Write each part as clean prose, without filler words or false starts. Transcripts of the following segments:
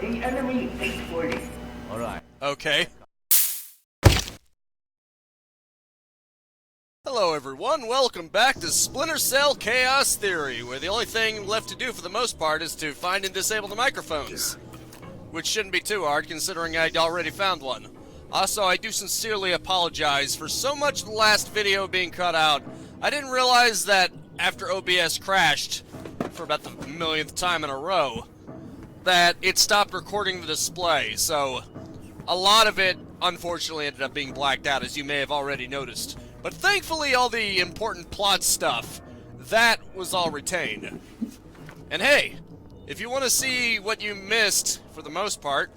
The enemy 840. Alright. Okay. Hello everyone, welcome back to Splinter Cell Chaos Theory, where the only thing left to do for the most part is to find and disable the microphones. Which shouldn't be too hard, considering I'd already found one. Also, I do sincerely apologize for so much of the last video being cut out. I didn't realize that after OBS crashed, for about the millionth time in a row, that it stopped recording the display, so a lot of it, unfortunately, ended up being blacked out, as you may have already noticed. But thankfully, all the important plot stuff, that was all retained. And hey, if you want to see what you missed, for the most part,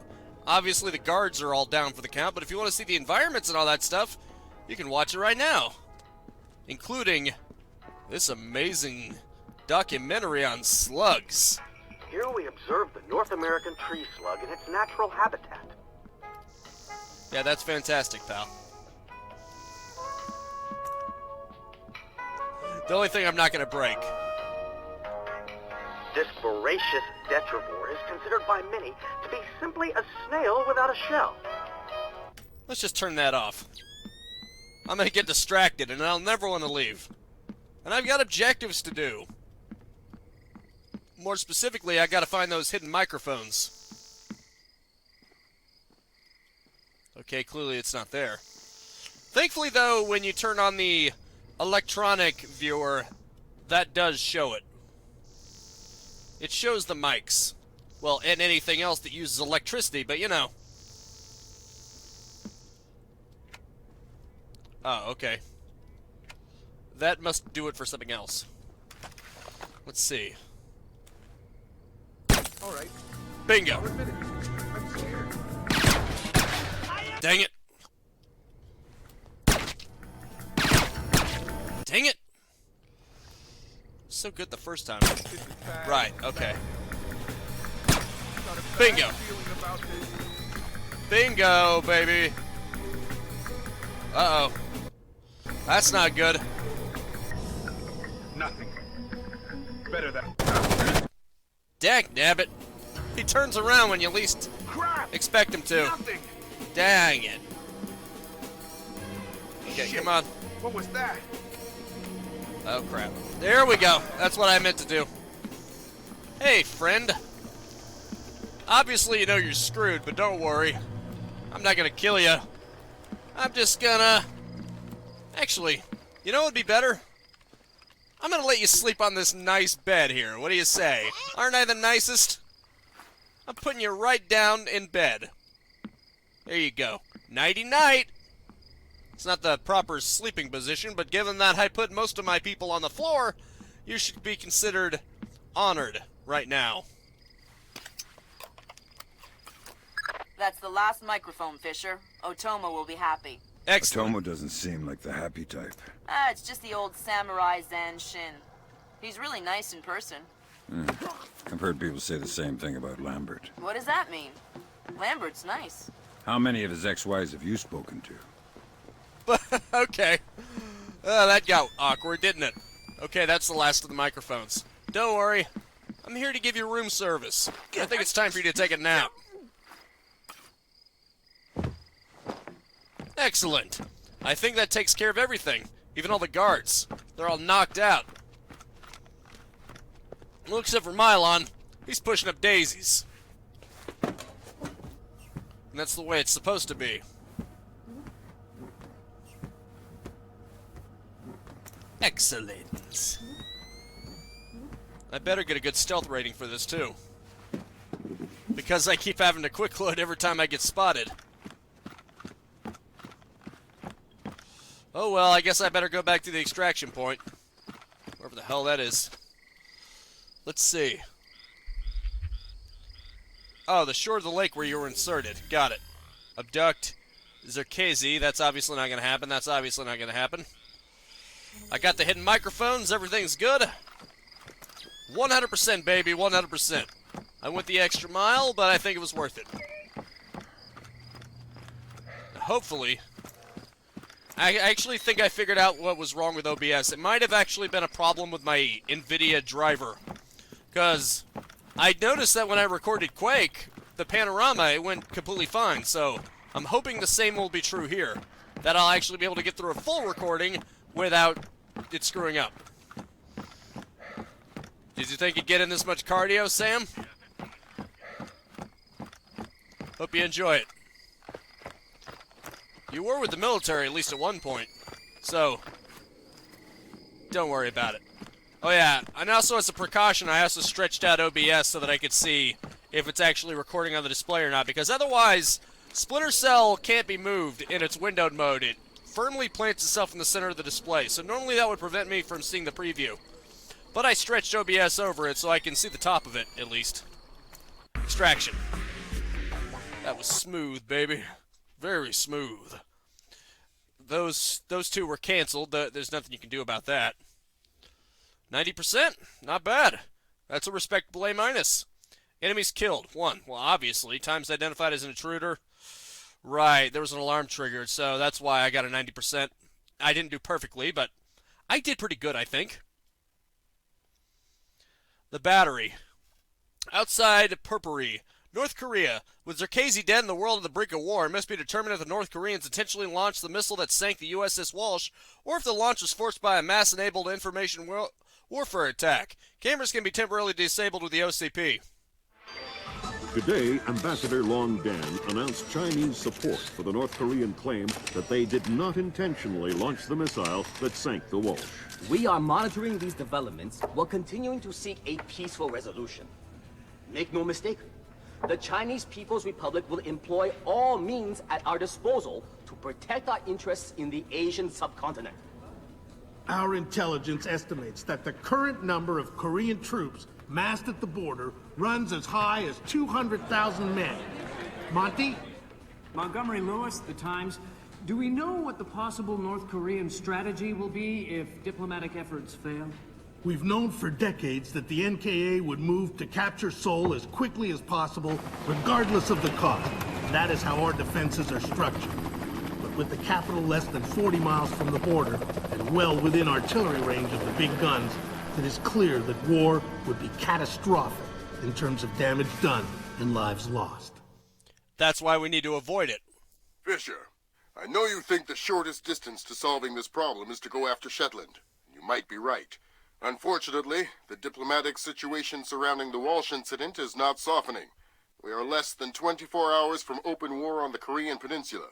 obviously the guards are all down for the count, but if you want to see the environments and all that stuff, you can watch it right now. Including this amazing documentary on slugs. Here we observe the North American tree slug in its natural habitat. Yeah, that's fantastic, pal. The only thing I'm not going to break. This voracious detrivore is considered by many to be simply a snail without a shell. Let's just turn that off. I'm going to get distracted, and I'll never want to leave. And I've got objectives to do. More specifically, I got to find those hidden microphones. Okay, clearly it's not there. Thankfully, though, when you turn on the electronic viewer, that does show it. It shows the mics. Well, and anything else that uses electricity, but you know. Oh, okay. That must do it for something else. Let's see. Alright. Bingo. I'll admit it. I'm scared. Dang it. Dang it. So good the first time. This is bad. Right, okay. Got a bad Bingo. feeling about this. Bingo, baby. Uh-oh. That's not good. Nothing. Better than Dang nabbit. He turns around when you least crap. expect him to. Nothing. Dang it. Okay, Shit. come on. What was that? Oh, crap. There we go. That's what I meant to do. Hey, friend. Obviously, you know you're screwed, but don't worry. I'm not gonna kill you. I'm just gonna... Actually, you know what would be better? I'm gonna let you sleep on this nice bed here. What do you say? Aren't I the nicest? I'm putting you right down in bed. There you go. Nighty-night! It's not the proper sleeping position, but given that I put most of my people on the floor, you should be considered honored right now. That's the last microphone, Fisher. Otomo will be happy. Excellent. Tomo doesn't seem like the happy type. Ah, it's just the old samurai Zan Shin. He's really nice in person. I've heard people say the same thing about Lambert. What does that mean? Lambert's nice. How many of his ex-wives have you spoken to? Okay. That got awkward, didn't it? Okay, that's the last of the microphones. Don't worry. I'm here to give you room service. I think it's time for you to take a nap. Excellent. I think that takes care of everything. Even all the guards. They're all knocked out. Well, except for Mylon. He's pushing up daisies. And that's the way it's supposed to be. Excellent. I better get a good stealth rating for this, too. Because I keep having to quick load every time I get spotted. Oh well, I guess I better go back to the extraction point. Wherever the hell that is. Let's see. Oh, the shore of the lake where you were inserted. Got it. Abduct Zerkezi. That's obviously not going to happen. That's obviously not going to happen. I got the hidden microphones. Everything's good. 100%, baby. 100%. I went the extra mile, but I think it was worth it. Hopefully. I actually think I figured out what was wrong with OBS. It might have actually been a problem with my NVIDIA driver. Because I noticed that when I recorded Quake, the panorama, it went completely fine. So I'm hoping the same will be true here. That I'll actually be able to get through a full recording without it screwing up. Did you think you'd get in this much cardio, Sam? Hope you enjoy it. You were with the military at least at one point, so don't worry about it. Oh yeah, and also as a precaution, I also stretched out OBS so that I could see if it's actually recording on the display or not, because otherwise, Splinter Cell can't be moved in its windowed mode. It firmly plants itself in the center of the display, so normally that would prevent me from seeing the preview. But I stretched OBS over it so I can see the top of it, at least. Extraction. That was smooth, baby. Very smooth. Those two were canceled. There's nothing you can do about that. 90%? Not bad. That's a respectable A-. Enemies killed. 1. Well, obviously. Times identified as an intruder. Right, there was an alarm triggered, so that's why I got a 90%. I didn't do perfectly, but I did pretty good, I think. The battery. Outside Purpuri, North Korea. With Zerkazy dead and the world on the brink of war, it must be determined if the North Koreans intentionally launched the missile that sank the USS Walsh, or if the launch was forced by a mass-enabled information warfare attack. Cameras can be temporarily disabled with the OCP. Today, Ambassador Long Dan announced Chinese support for the North Korean claim that they did not intentionally launch the missile that sank the Walsh. We are monitoring these developments while continuing to seek a peaceful resolution. Make no mistake, the Chinese People's Republic will employ all means at our disposal to protect our interests in the Asian subcontinent. Our intelligence estimates that the current number of Korean troops massed at the border runs as high as 200,000 men. Monty? Montgomery Lewis, The Times. Do we know what the possible North Korean strategy will be if diplomatic efforts fail? We've known for decades that the NKA would move to capture Seoul as quickly as possible, regardless of the cost. That is how our defenses are structured. But with the capital less than 40 miles from the border, and well within artillery range of the big guns, it is clear that war would be catastrophic in terms of damage done and lives lost. That's why we need to avoid it. Fisher, I know you think the shortest distance to solving this problem is to go after Shetland. You might be right. Unfortunately, the diplomatic situation surrounding the Walsh incident is not softening. We are less than 24 hours from open war on the Korean Peninsula.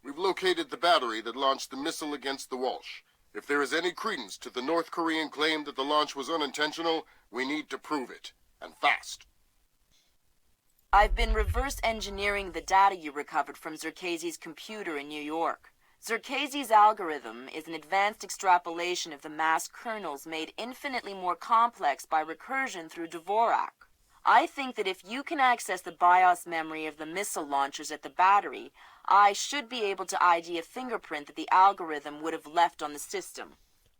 We've located the battery that launched the missile against the Walsh. If there is any credence to the North Korean claim that the launch was unintentional, we need to prove it. And fast. I've been reverse engineering the data you recovered from Zerkazy's computer in New York. Zerkazy's algorithm is an advanced extrapolation of the mass kernels made infinitely more complex by recursion through Dvorak. I think that if you can access the BIOS memory of the missile launchers at the battery, I should be able to ID a fingerprint that the algorithm would have left on the system.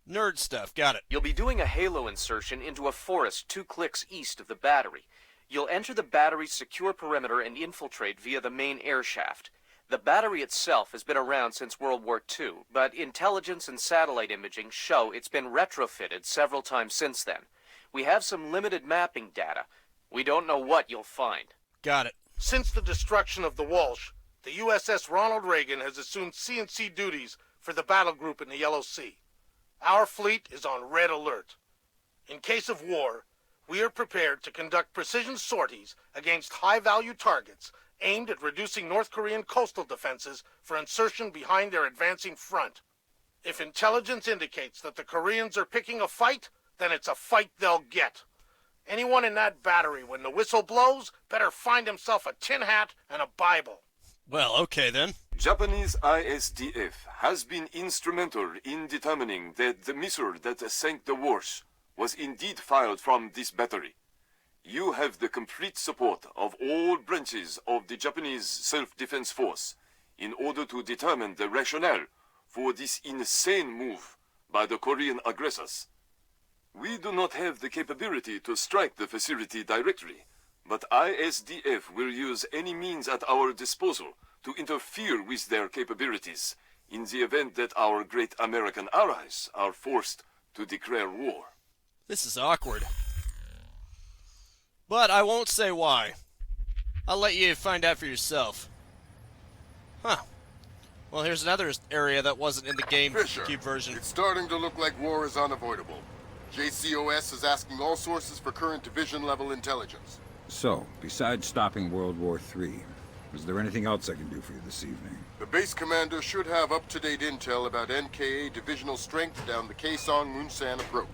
Nerd stuff, got it. You'll be doing a halo insertion into a forest 2 clicks east of the battery. You'll enter the battery's secure perimeter and infiltrate via the main air shaft. The battery itself has been around since World War II, but intelligence and satellite imaging show it's been retrofitted several times since then. We have some limited mapping data. We don't know what you'll find. Got it. Since the destruction of the Walsh, the USS Ronald Reagan has assumed C&C duties for the battle group in the Yellow Sea. Our fleet is on red alert. In case of war, we are prepared to conduct precision sorties against high-value targets aimed at reducing North Korean coastal defenses for insertion behind their advancing front. If intelligence indicates that the Koreans are picking a fight, then it's a fight they'll get. Anyone in that battery, when the whistle blows, better find himself a tin hat and a Bible. Well, okay then. Japanese ISDF has been instrumental in determining that the missile that sank the Walsh was indeed fired from this battery. You have the complete support of all branches of the Japanese self-defense force in order to determine the rationale for this insane move by the Korean aggressors. We do not have the capability to strike the facility directly, but ISDF will use any means at our disposal to interfere with their capabilities in the event that our great American allies are forced to declare war. This is awkward. But I won't say why. I'll let you find out for yourself. Huh. Well, here's another area that wasn't in the GameCube version. It's starting to look like war is unavoidable. JCOS is asking all sources for current division-level intelligence. So, besides stopping World War III, is there anything else I can do for you this evening? The base commander should have up-to-date intel about NKA divisional strength down the Kaesong-Munsan approach.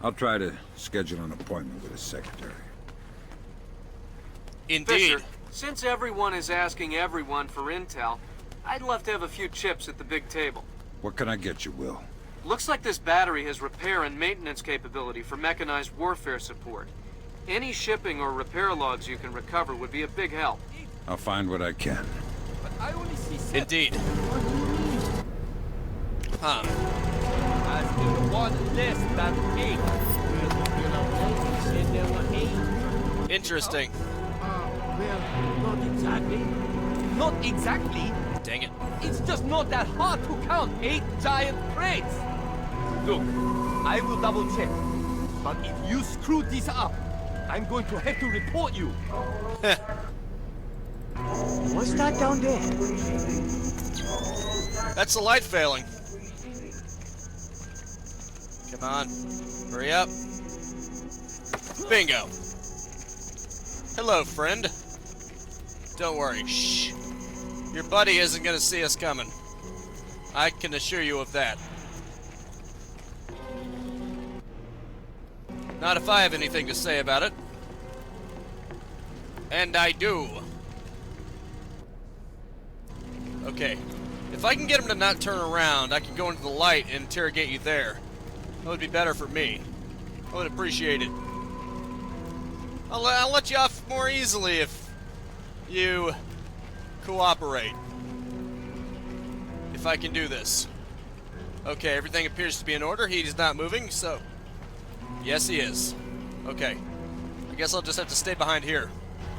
I'll try to schedule an appointment with his secretary. Indeed. Fisher, since everyone is asking everyone for intel, I'd love to have a few chips at the big table. What can I get you, Will? Looks like this battery has repair and maintenance capability for mechanized warfare support. Any shipping or repair logs you can recover would be a big help. I'll find what I can. But I only see Indeed. Huh. As in one less than 8. Interesting. Well, not exactly. Not exactly. Dang it. It's just not that hard to count 8 giant crates. Look, I will double check. But if you screw this up, I'm going to have to report you. What's that down there? That's the light failing. Come on. Hurry up. Bingo. Hello, friend. Don't worry. Shh. Your buddy isn't going to see us coming. I can assure you of that. Not if I have anything to say about it. And I do. Okay. If I can get him to not turn around, I can go into the light and interrogate you there. That would be better for me. I would appreciate it. I'll let you off more easily if you cooperate. If I can do this. Okay, everything appears to be in order. He's not moving, so... Yes, he is. Okay. I guess I'll just have to stay behind here.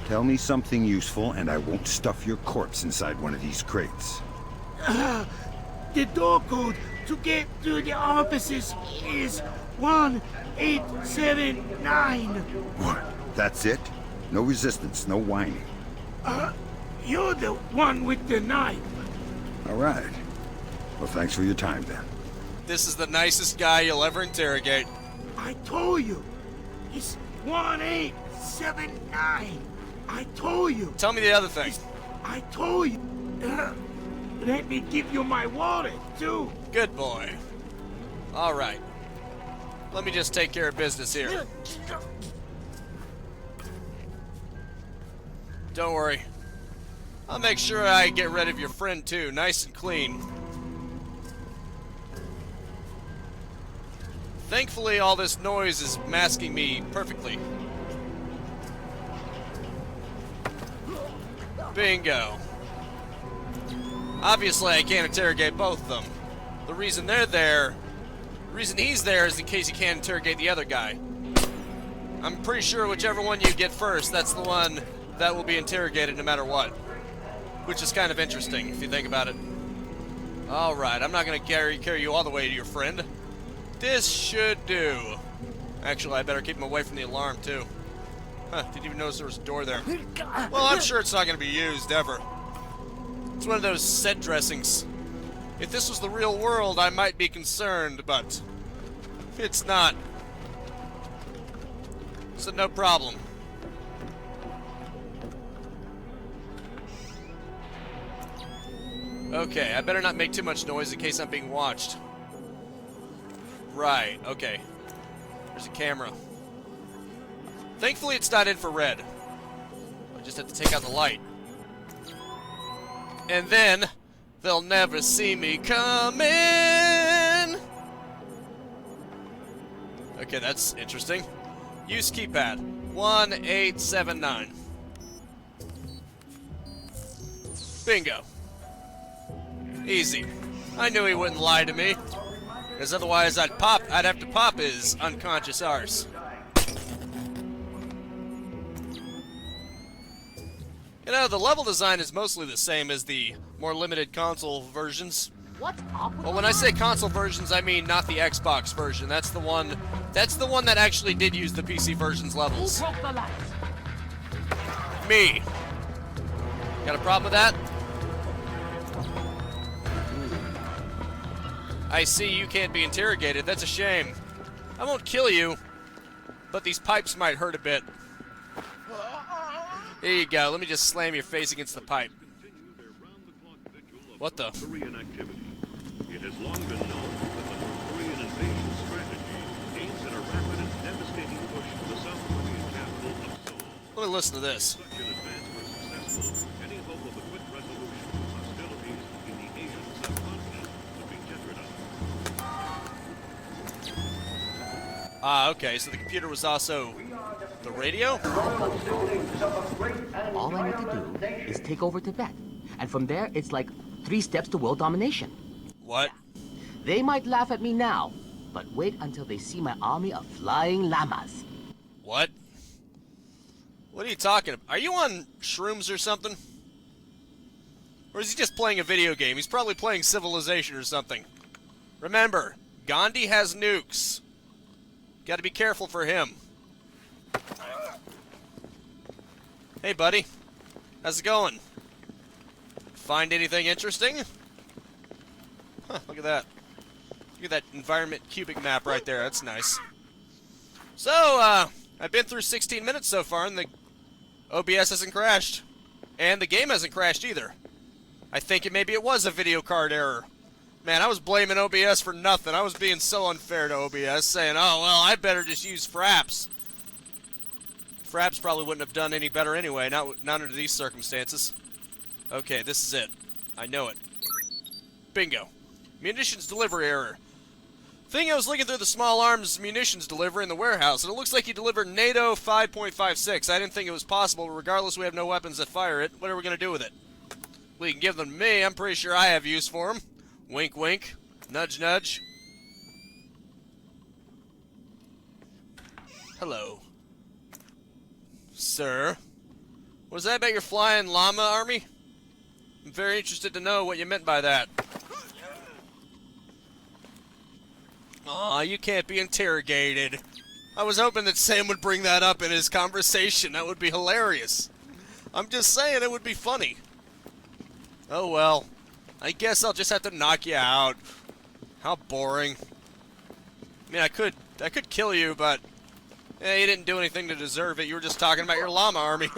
Tell me something useful, and I won't stuff your corpse inside one of these crates. The door code to get to the offices is 1879. What? That's it? No resistance, no whining. You're the one with the knife. All right. Well, thanks for your time, then. This is the nicest guy you'll ever interrogate. I told you. It's 1879. I told you. Tell me the other thing. I told you. Let me give you my wallet, too. Good boy. All right. Let me just take care of business here. Don't worry. I'll make sure I get rid of your friend, too. Nice and clean. Thankfully, all this noise is masking me perfectly. Bingo. Obviously, I can't interrogate both of them. The reason they're there, the reason he's there is in case he can't interrogate the other guy. I'm pretty sure whichever one you get first, that's the one that will be interrogated no matter what. Which is kind of interesting, if you think about it. Alright, I'm not going to carry you all the way to your friend. This should do. Actually, I better keep him away from the alarm, too. Huh, didn't even notice there was a door there. Well, I'm sure it's not going to be used, ever. It's one of those set dressings. If this was the real world, I might be concerned, but it's not. So no problem. Okay, I better not make too much noise in case I'm being watched. Right, okay. There's a camera. Thankfully it's not infrared. I just have to take out the light. And then, they'll never see me coming! Okay, that's interesting. Use keypad. 1879. Bingo. Easy. I knew he wouldn't lie to me. Because otherwise I'd have to pop his unconscious arse. You know, the level design is mostly the same as the more limited console versions. Well, when I say console versions, I mean not the Xbox version. That's the one that actually did use the PC version's levels. Me. Got a problem with that? I see you can't be interrogated. That's a shame. I won't kill you, but these pipes might hurt a bit. There you go. Let me just slam your face against the pipe. What the? Korean activity. It has long been known that the North Korean invasion strategy aims at a rapid and devastating push to the South Korean capital of Seoul. Let me listen to this. Such an advance were successful, any hope of a quick resolution to hostilities in the Asian subcontinent would be jeopardized. Ah, okay, so the computer was also the radio? All I need to do is take over Tibet. And from there, it's like 3 steps to world domination. What? They might laugh at me now, but wait until they see my army of flying llamas. What? What are you talking about? Are you on shrooms or something? Or is he just playing a video game? He's probably playing Civilization or something. Remember, Gandhi has nukes. Gotta be careful for him. Hey, buddy. How's it going? Find anything interesting? Huh, look at that. Look at that environment cubic map right there. That's nice. So, I've been through 16 minutes so far, and the OBS hasn't crashed. And the game hasn't crashed either. I think maybe it was a video card error. Man, I was blaming OBS for nothing. I was being so unfair to OBS, saying, oh, well, I better just use Fraps. Fraps probably wouldn't have done any better anyway, not under these circumstances. Okay, this is it. I know it. Bingo. Munitions delivery error. Thing I was looking through the small arms munitions delivery in the warehouse, and it looks like he delivered NATO 5.56. I didn't think it was possible, but regardless, we have no weapons that fire it. What are we going to do with it? We can give them to me. I'm pretty sure I have use for them. Wink, wink. Nudge, nudge. Hello. Sir. What is that about your flying llama army? I'm very interested to know what you meant by that. Aw, you can't be interrogated. I was hoping that Sam would bring that up in his conversation. That would be hilarious. I'm just saying it would be funny. Oh well. I guess I'll just have to knock you out. How boring. I mean, I could kill you, but you didn't do anything to deserve it. You were just talking about your llama army.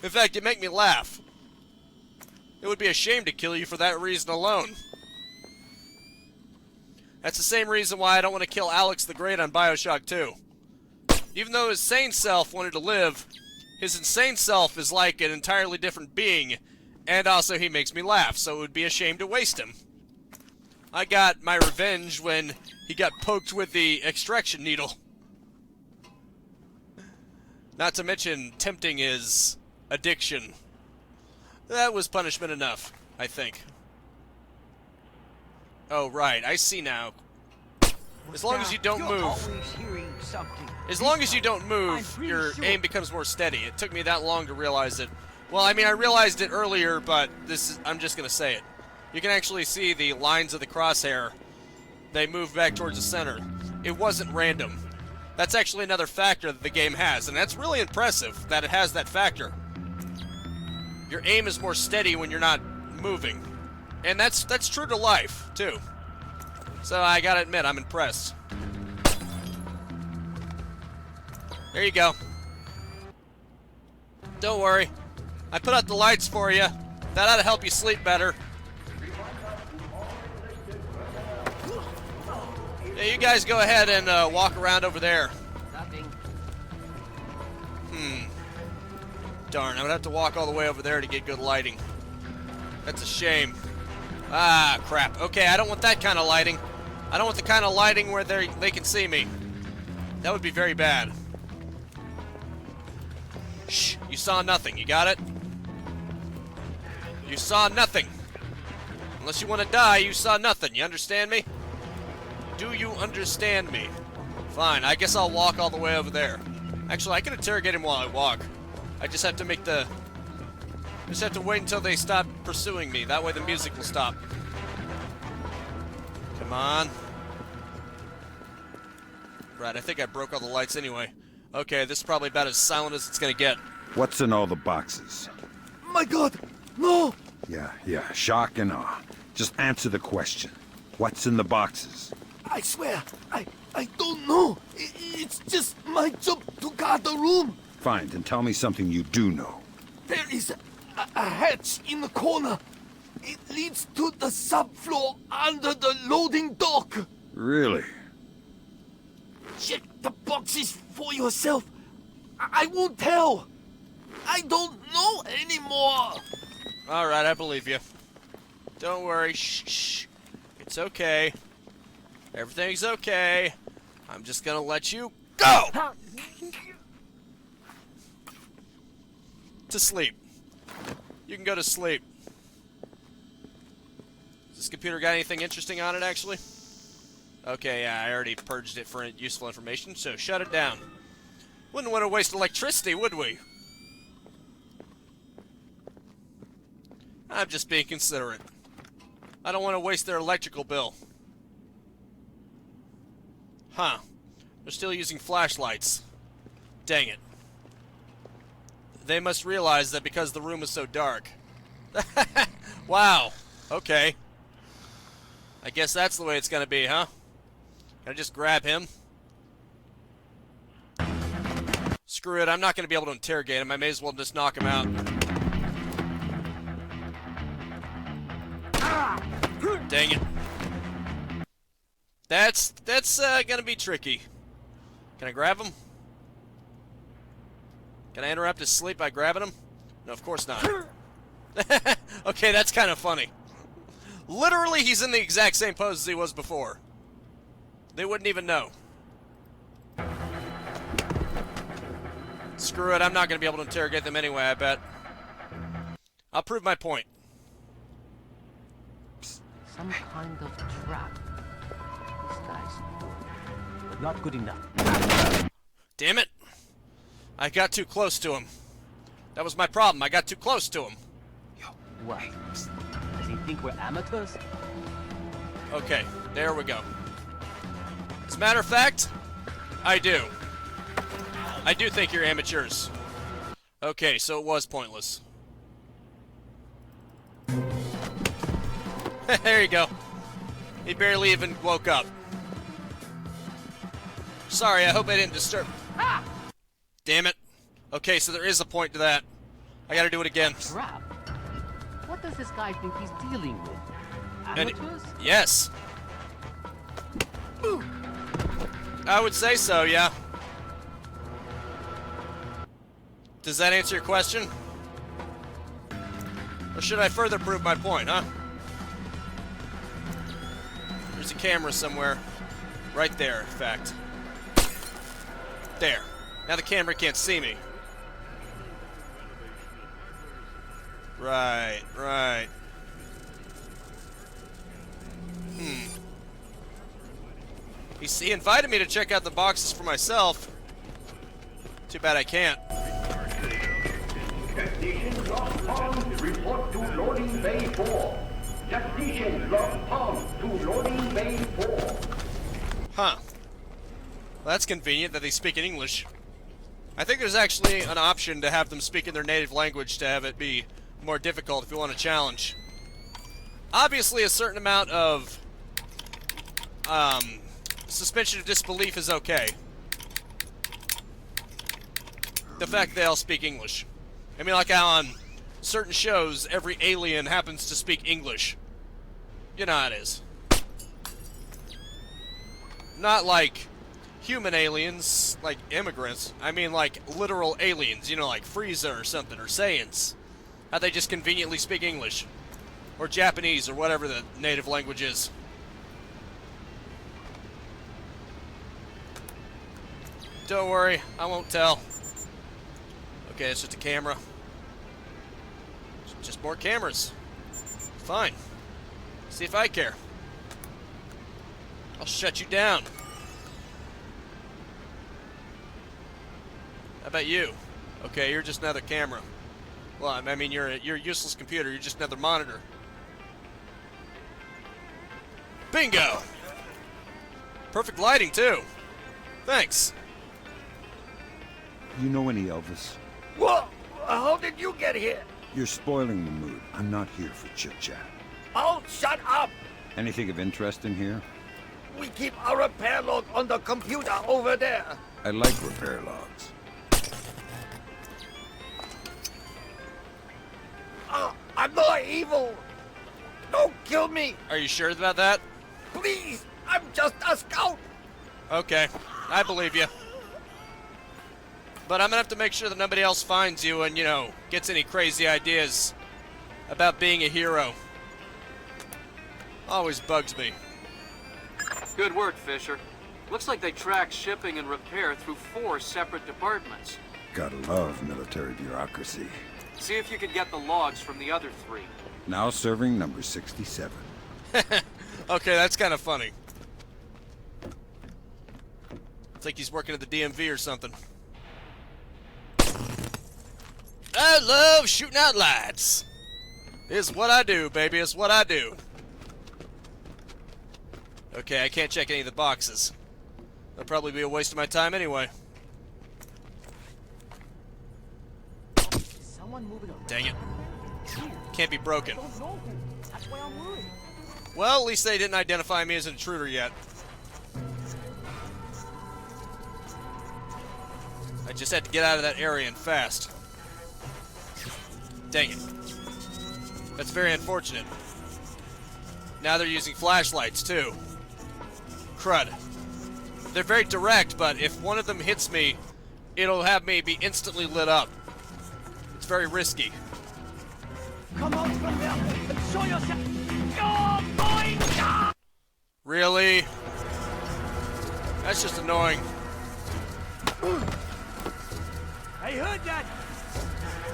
In fact, you make me laugh. It would be a shame to kill you for that reason alone. That's the same reason why I don't want to kill Alex the Great on Bioshock 2. Even though his sane self wanted to live, his insane self is like an entirely different being, and also he makes me laugh, so it would be a shame to waste him. I got my revenge when he got poked with the extraction needle. Not to mention tempting his addiction. That was punishment enough, I think. Oh, right, I see now. As long as you don't move. As long as you don't move, your aim becomes more steady. It took me that long to realize it. Well, I mean, I realized it earlier, but I'm just going to say it. You can actually see the lines of the crosshair. They move back towards the center. It wasn't random. That's actually another factor that the game has, and that's really impressive that it has that factor. Your aim is more steady when you're not moving. And that's true to life, too. So I gotta admit, I'm impressed. There you go. Don't worry. I put out the lights for you. That ought to help you sleep better. Yeah, you guys go ahead and walk around over there. Nothing. Darn, I would have to walk all the way over there to get good lighting. That's a shame. Ah, crap. Okay, I don't want that kind of lighting. I don't want the kind of lighting where they can see me. That would be very bad. Shh, you saw nothing. You got it? You saw nothing. Unless you want to die, you saw nothing. You understand me? Do you understand me? Fine, I guess I'll walk all the way over there. Actually, I can interrogate him while I walk. I just have to make the... just have to wait until they stop pursuing me. That way the music will stop. Come on. Right, I think I broke all the lights anyway. Okay, this is probably about as silent as it's gonna get. What's in all the boxes? my God! No! Yeah, shock and awe. Just answer the question. What's in the boxes? I swear, I don't know. It's just my job to guard the room. Fine, then tell me something you do know. There is a hatch in the corner. It leads to the subfloor under the loading dock. Really? Check the boxes for yourself. I won't tell. I don't know anymore. Alright, I believe you. Don't worry. Shh. It's okay. Everything's okay. I'm just gonna let you go! To sleep. You can go to sleep. Has this computer got anything interesting on it, actually? Okay, yeah, I already purged it for useful information, so shut it down. Wouldn't want to waste electricity, would we? I'm just being considerate. I don't want to waste their electrical bill. Huh. They're still using flashlights. Dang it. They must realize that because the room is so dark. Wow. Okay. I guess that's the way it's gonna be, huh? Can I just grab him? Screw it, I'm not gonna be able to interrogate him. I may as well just knock him out. Dang it. That's gonna be tricky. Can I grab him? Can I interrupt his sleep by grabbing him? No, of course not. Okay, that's kind of funny. Literally, he's in the exact same pose as he was before. They wouldn't even know. Screw it, I'm not going to be able to interrogate them anyway, I bet. I'll prove my point. Some kind of trap. This guy's good, but not good enough. Damn it. I got too close to him. That was my problem. I got too close to him. What? Does he think we're amateurs? Okay, there we go. As a matter of fact, I do. I do think you're amateurs. Okay, so it was pointless. There you go. He barely even woke up. Sorry, I hope I didn't disturb. Ah! Damn it. Okay, so there is a point to that. I gotta do it again. Trap? What does this guy think he's dealing with? Amateurs? Yes. I would say so, yeah. Does that answer your question? Or should I further prove my point, huh? There's a camera somewhere. Right there, in fact. There. Now the camera can't see me. Right. He invited me to check out the boxes for myself. Too bad I can't. Technician lost on, report to loading bay 4. Technician lost on to loading bay 4. Huh. Well, that's convenient that they speak in English. I think there's actually an option to have them speak in their native language to have it be more difficult if you want a challenge. Obviously, a certain amount of suspension of disbelief is okay. The fact they all speak English. I mean, like how on certain shows, every alien happens to speak English. You know how it is. Not like human aliens, like immigrants. I mean like literal aliens, you know, like Frieza or something, or Saiyans. How they just conveniently speak English. Or Japanese, or whatever the native language is. Don't worry, I won't tell. Okay, it's just a camera. Just more cameras. Fine. See if I care. I'll shut you down. How about you? Okay, you're just another camera. Well, I mean, you're a useless computer. You're just another monitor. Bingo! Perfect lighting, too. Thanks. You know any Elvis? What? How did you get here? You're spoiling the mood. I'm not here for chit-chat. Oh, shut up! Anything of interest in here? We keep our repair log on the computer over there. I like repair logs. I'm not evil. Don't kill me. Are you sure about that? Please, I'm just a scout. Okay, I believe you. But I'm gonna have to make sure that nobody else finds you and, you know, gets any crazy ideas about being a hero. Always bugs me. Good work, Fisher. Looks like they tracked shipping and repair through 4 separate departments. Gotta love military bureaucracy. See if you can get the logs from the other 3. Now serving number 67. Okay, that's kind of funny. It's like he's working at the DMV or something. I love shooting out lights. It's what I do, baby. It's what I do. Okay, I can't check any of the boxes. That'll probably be a waste of my time anyway. Dang it. Can't be broken. Well, at least they didn't identify me as an intruder yet. I just had to get out of that area and fast. Dang it. That's very unfortunate. Now they're using flashlights, too. Crud. They're very direct, but if one of them hits me, it'll have me be instantly lit up. It's very risky. Come out from there and show yourself. You're going down. Really? That's just annoying. I heard that.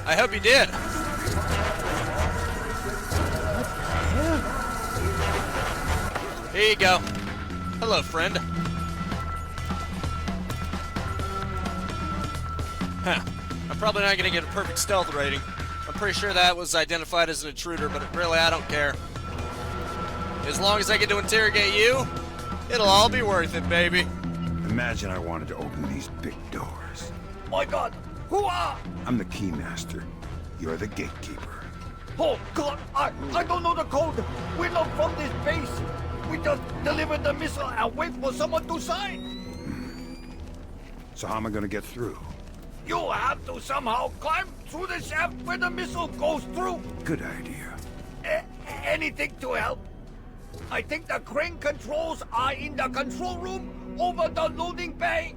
I hope you did. Here you go. Hello, friend. Huh. I'm probably not going to get a perfect stealth rating. I'm pretty sure that was identified as an intruder, but really, I don't care. As long as I get to interrogate you, it'll all be worth it, baby. Imagine I wanted to open these big doors. My God, who are? I'm the keymaster. You're the gatekeeper. Oh God, I don't know the code. We're not from this base. We just deliver the missile and wait for someone to sign. So how am I gonna get through? You have to somehow climb through the shaft where the missile goes through. Good idea. Anything to help. I think the crane controls are in the control room over the loading bay.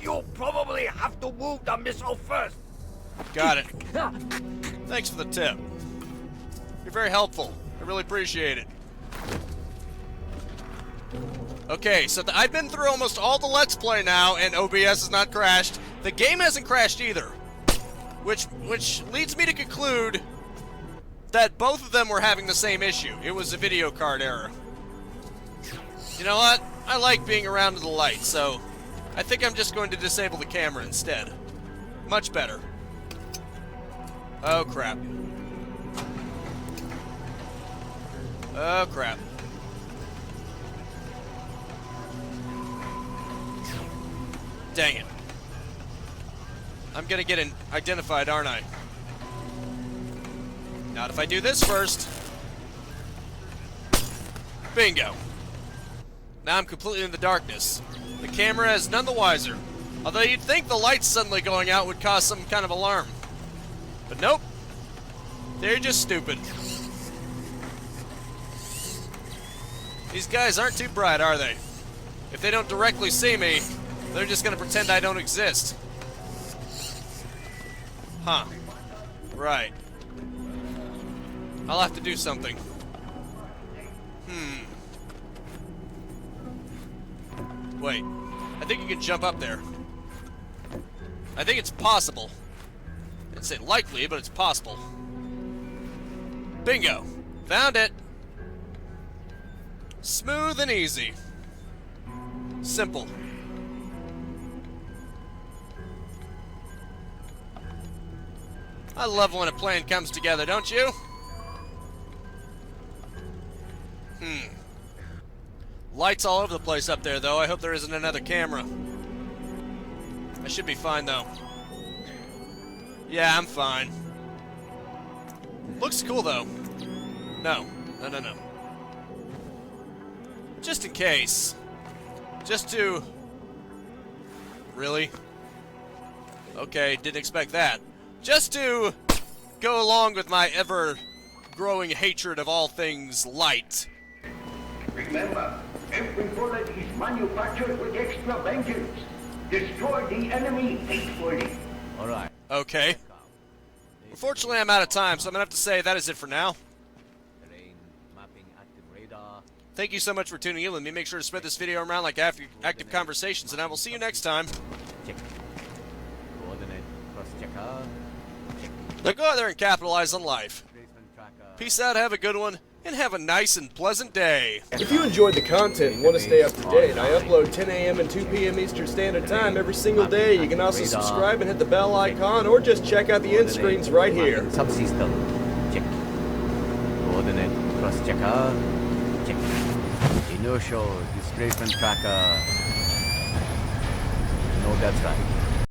You'll probably have to move the missile first. Got it. Thanks for the tip. You're very helpful. I really appreciate it. Okay, so I've been through almost all the Let's Play now, and OBS has not crashed. The game hasn't crashed either. Which leads me to conclude that both of them were having the same issue. It was a video card error. You know what? I like being around to the light, so I think I'm just going to disable the camera instead. Much better. Oh, crap. Oh, crap. Dang it. I'm gonna get identified, aren't I? Not if I do this first. Bingo. Now I'm completely in the darkness. The camera is none the wiser. Although you'd think the lights suddenly going out would cause some kind of alarm. But nope. They're just stupid. These guys aren't too bright, are they? If they don't directly see me, they're just gonna pretend I don't exist. Huh. Right. I'll have to do something. Wait. I think you can jump up there. I think it's possible. I'd say likely, but it's possible. Bingo. Found it. Smooth and easy. Simple. I love when a plan comes together, don't you? Lights all over the place up there, though. I hope there isn't another camera. I should be fine, though. Yeah, I'm fine. Looks cool, though. No. No, no, no. Just in case. Just to... Really? Okay, didn't expect that. Just to go along with my ever-growing hatred of all things light. Remember, every bullet is manufactured with extra vengeance. Destroy the enemy faithfully. All right. Okay. Unfortunately, I'm out of time, so I'm going to have to say that is it for now. Terrain mapping active radar. Thank you so much for tuning in with me. Make sure to spread this video around like active conversations, and I will see you next time. Check. Coordinate cross checker. Check. Now go out there and capitalize on life. Displacement tracker. Peace out, have a good one, and have a nice and pleasant day. If you enjoyed the content and want to stay up to date, I upload 10 a.m. and 2 p.m. Eastern Standard Time every single day. You can also subscribe and hit the bell icon, or just check out the end screens right here. Subsystem. Check. Coordinate cross checker. Check. Inertial displacement tracker. No, that's right.